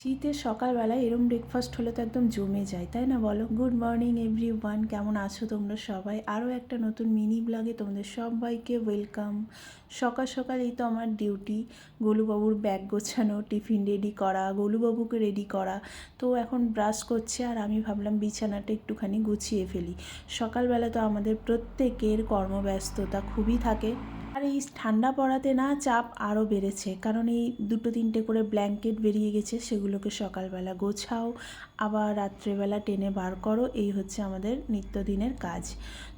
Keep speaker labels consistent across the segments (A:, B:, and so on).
A: শীতের সকালবেলায় এরম ব্রেকফাস্ট হলে তো একদম জমে যায়, তাই না বলো? গুড মর্নিং এভরিওয়ান, কেমন আছো তোমরা সবাই? আরও একটা নতুন মিনি ব্লগে তোমাদের সবাইকে ওয়েলকাম। সকাল সকাল এই তো আমার ডিউটি, গোলুবাবুর ব্যাগ গোছানো, টিফিন রেডি করা, গোলুবাবুকে রেডি করা। তো এখন ব্রাশ করছে আর আমি ভাবলাম বিছানাটা একটুখানি গুছিয়ে ফেলি। সকালবেলা তো আমাদের প্রত্যেকের কর্মব্যস্ততা খুবই থাকে। আর এই ঠান্ডা পড়াতে না চাপ আরও বেড়েছে, কারণ এই 2-3টে করে ব্ল্যাঙ্কেট বেরিয়ে গেছে, সেগুলোকে সকালবেলা গোছাও, আবার রাত্রেবেলা টেনে বার করো। এই হচ্ছে আমাদের নিত্যদিনের কাজ।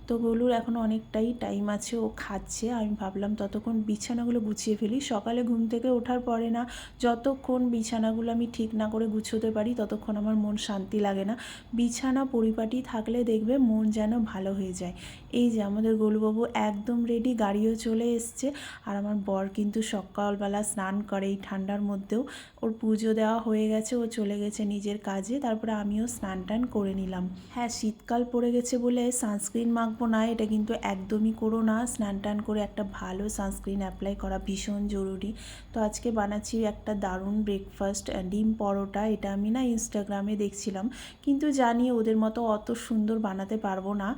A: তো গোলুর এখনও অনেকটাই টাইম আছে, ও খাচ্ছে। আমি ভাবলাম ততক্ষণ বিছানাগুলো গুছিয়ে ফেলি। সকালে ঘুম থেকে ওঠার পরে না যতক্ষণ বিছানাগুলো আমি ঠিক না করে গুছোতে পারি ততক্ষণ আমার মন শান্তি লাগে না। বিছানা পরিপাটি থাকলে দেখবে মন যেন ভালো হয়ে যায়। এই যে আমাদের গোলুবাবু একদম রেডি, গাড়িও চলে এসছে। আর আমার বর কিন্তু সকালবেলা স্নান করে এই ঠান্ডার মধ্যেও। ওর পুজো দেওয়া হয়ে গেছে, ও চলে গেছে নিজের কাজে। তারপরে আমিও স্নান টান করে নিলাম। হ্যাঁ, শীতকাল পড়ে গেছে বলে সানস্ক্রিন মাখবো না এটা কিন্তু একদমই করো না। স্নান টান করে একটা ভালো সানস্ক্রিন অ্যাপ্লাই করা ভীষণ জরুরি। তো আজকে বানাচ্ছি একটা দারুণ ব্রেকফাস্ট, ডিম পরোটা। এটা আমি না ইনস্টাগ্রামে দেখছিলাম, কিন্তু জানি ওদের মতো অত সুন্দর বানাতে পারবো না,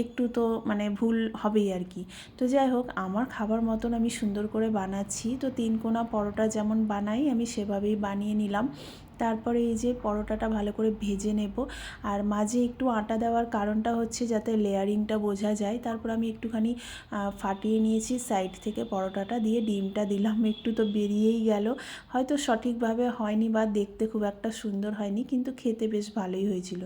A: একটু তো মানে ভুল হবেই আর কি। তো যাই হোক, আমার খাবার মতন আমি সুন্দর করে বানাচ্ছি। তো 3 কোনা পরোটা যেমন বানাই আমি সেভাবেই বানিয়ে নিলাম। তারপরে এই যে পরোটাটা ভালো করে ভেজে নেব, আর মাঝে একটু আটা দেওয়ার কারণটা হচ্ছে যাতে লেয়ারিংটা বোঝা যায়। তারপর আমি একটুখানি ফাটিয়ে নিয়েছি সাইড থেকে, পরোটাটা দিয়ে ডিমটা দিলাম, একটু তো বেরিয়েই গেল। হয়তো সঠিকভাবে হয়নি বা দেখতে খুব একটা সুন্দর হয়নি, কিন্তু খেতে বেশ ভালোই হয়েছিল।